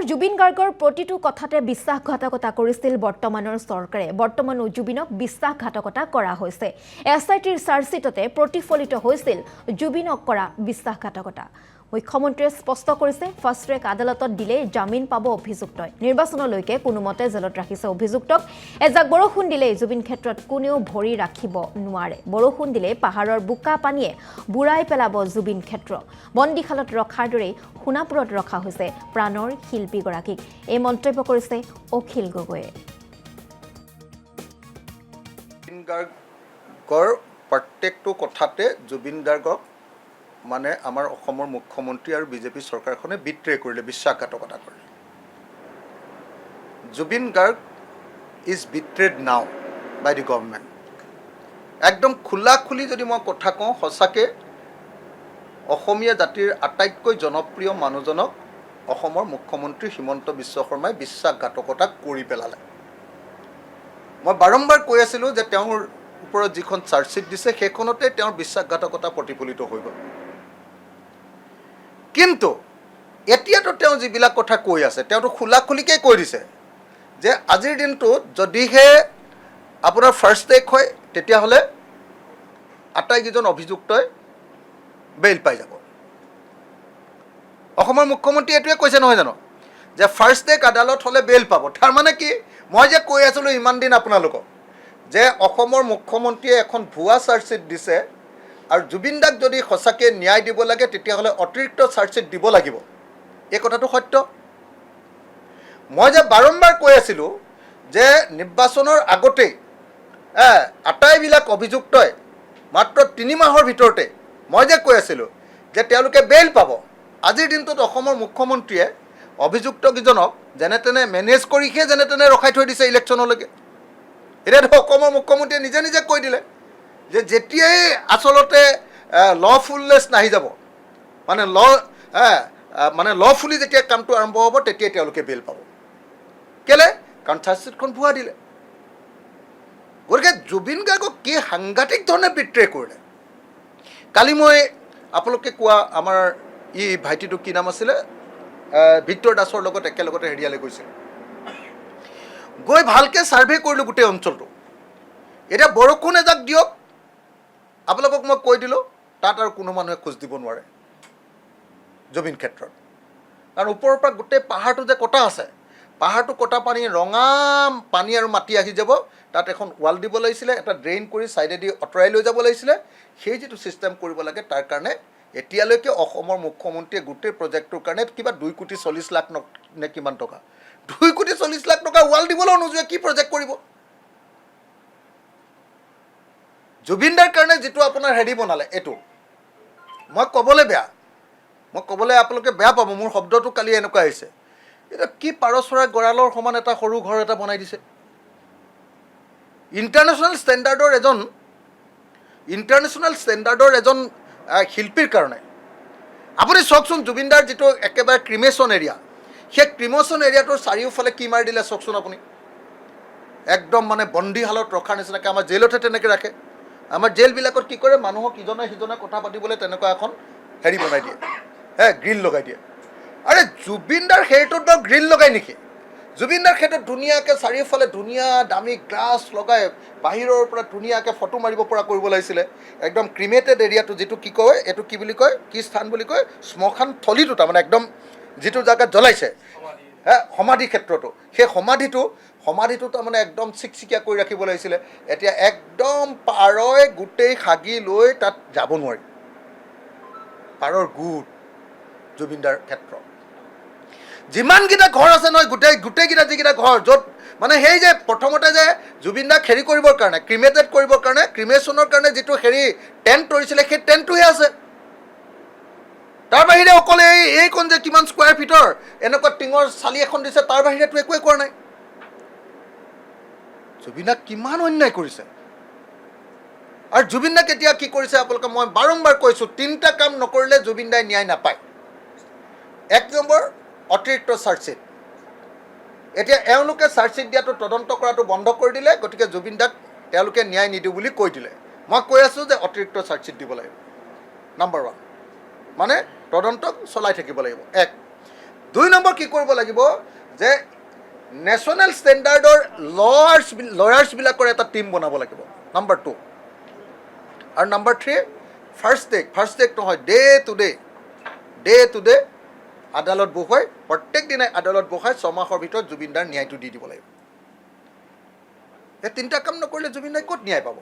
জুবিন গাৰ্গৰ প্ৰতিটো কথাতে বিশ্বাসঘাতকতা কৰিছিল বৰ্তমানৰ চৰকাৰে। বৰ্তমানো জুবিনক বিশ্বাসঘাতকতা কৰা হৈছে। এছআইটিৰ চাৰ্জশ্বিটতে প্ৰতিফলিত হৈছিল জুবিনক কৰা বিশ্বাসঘাতকতা। মুখ্যমন্ত্ৰীয়ে স্পষ্ট কৰিছে, ফাষ্ট ট্ৰেক আদালতত দিলে জামিন পাব অভিযুক্তই। নিৰ্বাচনলৈকে কোনোমতে জেলত ৰাখিছে অভিযুক্তক। এজাক বৰষুণ দিলেই জুবিন ক্ষেত্ৰত কোনেও ভৰি ৰাখিব নোৱাৰে। বৰষুণ দিলে পাহাৰৰ বোকা পানীয়ে বুঢ়াই পেলাব জুবিন ক্ষেত্ৰ। বন্দীশালত ৰখাৰ দৰেই সোণাপুৰত ৰখা হৈছে প্ৰাণৰ শিল্পীগৰাকীক। এই মন্তব্য কৰিছে অখিল গগৈয়ে। জুবিন গাৰ্গৰ প্ৰত্যেকটো কথাতে জুবিন গাৰ্গক মানে আমাৰ অসমৰ মুখ্যমন্ত্ৰী আৰু বিজেপি চৰকাৰখনে বিট্ৰে কৰিলে, বিশ্বাসঘাতকতা কৰিলে। জুবিন গাৰ্গ ইজ বিট্ৰেড নাও বাই দি গভৰ্ণমেণ্ট। একদম খোলা খুলি যদি মই কথা কওঁ, সঁচাকৈ অসমীয়া জাতিৰ আটাইতকৈ জনপ্ৰিয় মানুহজনক অসমৰ মুখ্যমন্ত্ৰী হিমন্ত বিশ্ব শৰ্মাই বিশ্বাসঘাতকতা কৰি পেলালে। মই বাৰম্বাৰ কৈ আছিলোঁ যে তেওঁৰ ওপৰত যিখন চাৰ্জশ্বিট দিছে সেইখনতে তেওঁৰ বিশ্বাসঘাতকতা প্ৰতিফলিত হৈ গ'ল। কিন্তু এতিয়াতো তেওঁ যিবিলাক কথা কৈ আছে, তেওঁতো খোলা খুলিকৈ কৈ দিছে যে আজিৰ দিনটোত যদিহে আপোনাৰ ফাৰ্ষ্ট ট্ৰেক হয় তেতিয়াহ'লে আটাইকেইজন অভিযুক্তই বেইল পাই যাব। অসমৰ মুখ্যমন্ত্ৰী এইটোৱে কৈছে নহয় জানো, যে ফাৰ্ষ্ট ট্ৰেক আদালত হ'লে বেইল পাব। তাৰমানে কি, মই যে কৈ আছিলোঁ ইমান দিন আপোনালোকক যে অসমৰ মুখ্যমন্ত্ৰীয়ে এখন ভুৱা চাৰ্জশ্বিট দিছে আৰু জুবিন দাক যদি সঁচাকৈ ন্যায় দিব লাগে তেতিয়াহ'লে অতিৰিক্ত চাৰ্জশ্বিট দিব লাগিব, এই কথাটো সত্য। মই যে বাৰম্বাৰ কৈ আছিলোঁ যে নিৰ্বাচনৰ আগতেই আটাইবিলাক অভিযুক্তই মাত্ৰ 3 মাহৰ ভিতৰতে মই যে কৈ আছিলোঁ যে তেওঁলোকে বেইল পাব। আজিৰ দিনটোত অসমৰ মুখ্যমন্ত্ৰীয়ে অভিযুক্তকেইজনক যেনে তেনে মেনেজ কৰিহে যেনে তেনে ৰখাই থৈ দিছে ইলেকশ্যনলৈকে। এতিয়াতো অসমৰ মুখ্যমন্ত্ৰীয়ে নিজে নিজে কৈ দিলে যে যেতিয়াই আচলতে লফুলনেছ নাহি যাব, মানে লফুলি যেতিয়া কামটো আৰম্ভ হ'ব তেতিয়াই তেওঁলোকে বেইল পাব। কেলে? কাৰণ চাৰ্জশ্বিটখন ভুৱা দিলে। গতিকে জুবিন গাৰ্গক কি সাংঘাতিক ধৰণে বিট্ৰে কৰিলে। কালি মই আপোনালোকে কোৱা আমাৰ ভাইটিটো কি নাম আছিলে, ভিক্টৰ দাসৰ লগত একেলগতে হেৰিয়ালৈ গৈছিল। গৈ ভালকৈ ছাৰ্ভে কৰিলোঁ গোটেই অঞ্চলটো। এতিয়া বৰষুণ এজাক দিয়ক, আপোনালোকক মই কৈ দিলোঁ তাত আৰু কোনো মানুহে খোজ দিব নোৱাৰে জুবিন ক্ষেত্ৰত। কাৰণ ওপৰৰ পৰা গোটেই পাহাৰটো যে কটা আছে, পাহাৰটো কটা পানী ৰঙা পানী আৰু মাটি আহি যাব, তাত এখন ৱাল দিব লাগিছিলে, এটা ড্ৰেইন কৰি ছাইডেদি আঁতৰাই লৈ যাব লাগিছিলে। সেই যিটো ছিষ্টেম কৰিব লাগে তাৰ কাৰণে এতিয়ালৈকে অসমৰ মুখ্যমন্ত্ৰীয়ে গোটেই প্ৰজেক্টটোৰ কাৰণে কিবা 2,40 লাখ নে কিমান টকা, 2,40 লাখ টকা ৱাল দিবলৈও নোযোৱে, কি প্ৰজেক্ট কৰিব। জুবিন দাৰ কাৰণে যিটো আপোনাৰ হেৰি বনালে, এইটো মই ক'বলৈ বেয়া, মই ক'বলৈ আপোনালোকে বেয়া পাব, মোৰ শব্দটো কালি এনেকুৱা আহিছে। এতিয়া কি পাৰ চৰাই গঁৰালৰ সমান এটা সৰু ঘৰ এটা বনাই দিছে। ইণ্টাৰনেশ্যনেল ষ্টেণ্ডাৰ্ডৰ এজন শিল্পীৰ কাৰণে আপুনি চাওকচোন, জুবিনদাৰ যিটো একেবাৰে ক্ৰিমেশ্যন এৰিয়া, সেই ক্ৰিমেশ্যন এৰিয়াটোৰ চাৰিওফালে কি মাৰি দিলে চাওকচোন আপুনি। একদম মানে বন্দীশালত ৰখাৰ নিচিনাকৈ, আমাৰ জেইলতহে তেনেকৈ ৰাখে। আমাৰ জেইলবিলাকত কি কৰে, মানুহক ইজনে সিজনে কথা পাতিবলৈ তেনেকুৱা এখন হেৰি বনাই দিয়ে, গ্ৰিল লগাই দিয়ে। আৰে জুবিনদাৰ সেইটোত গ্ৰিল লগাই নেকি? জুবিনদাৰ ক্ষেত্ৰত ধুনীয়াকৈ চাৰিওফালে ধুনীয়া দামী গ্লাছ লগাই বাহিৰৰ পৰা ধুনীয়াকৈ ফটো মাৰিব পৰা কৰিব লাগিছিলে। একদম ক্ৰিমেটেড এৰিয়াটো, যিটো কি কয়, এইটো কি বুলি কয়, কি স্থান বুলি কয়, শ্মশান থলীটো, তাৰমানে একদম যিটো জেগাত জ্বলাইছে সমাধি ক্ষেত্ৰটো, সেই সমাধিটো তাৰমানে একদম চিকচিকীয়া কৰি ৰাখিব লাগিছিলে। এতিয়া একদম পাৰই গোটেই সাগি লৈ তাত যাব নোৱাৰি, পাৰৰ গোট জুবিনদাৰ ক্ষেত্ৰ। যিমানকেইটা ঘৰ আছে নহয়, গোটেইকেইটা যিকেইটা ঘৰ, য'ত মানে সেই যে প্ৰথমতে যে জুবিনদাক হেৰি কৰিবৰ কাৰণে, ক্ৰিমেটেড কৰিবৰ কাৰণে, ক্ৰিমেশ্যনৰ কাৰণে যিটো হেৰি টেণ্ট তৰিছিলে, সেই টেণ্টটোহে আছে। তাৰ বাহিৰে অকল এইখন যে কিমান স্কুৱাৰ ফিটৰ এনেকুৱা টিঙৰ চালি এখন দিছে, তাৰ বাহিৰেতো একোৱে কৰা নাই। জুবিনদাক কিমান অন্যায় কৰিছে। আৰু জুবিনদাক এতিয়া কি কৰিছে আপোনালোকে, মই বাৰম্বাৰ কৈছোঁ, 3টা কাম নকৰিলে জুবিনদাই ন্যায় নাপায়। 1 নম্বৰ, অতিৰিক্ত চাৰ্জশ্বিট। এতিয়া এওঁলোকে চাৰ্জশ্বিট দিয়াটো, তদন্ত কৰাটো বন্ধ কৰি দিলে। গতিকে জুবিনদাক তেওঁলোকে ন্যায় নিদিওঁ বুলি কৈ দিলে। মই কৈ আছোঁ যে অতিৰিক্ত চাৰ্জশ্বিট দিব লাগিব, নম্বৰ 1, মানে তদন্ত চলাই থাকিব লাগিব। 1 2 নম্বৰ কি কৰিব লাগিব যে নেশ্যনেল ষ্টেণ্ডাৰ্ডৰ লয়াৰ্ছবিলাকৰ এটা টীম বনাব লাগিব নম্বৰ 2 আৰু নম্বৰ 3 ফাৰ্ষ্ট টেক নহয় ডে টু ডে আদালত বহুৱাই প্ৰত্যেক দিনাই আদালত বহাই 6 মাহৰ ভিতৰত জুবিনদাৰ ন্যায়টো দি দিব লাগিব এই তিনিটা কাম নকৰিলে জুবিনদাই ক'ত ন্যায় পাব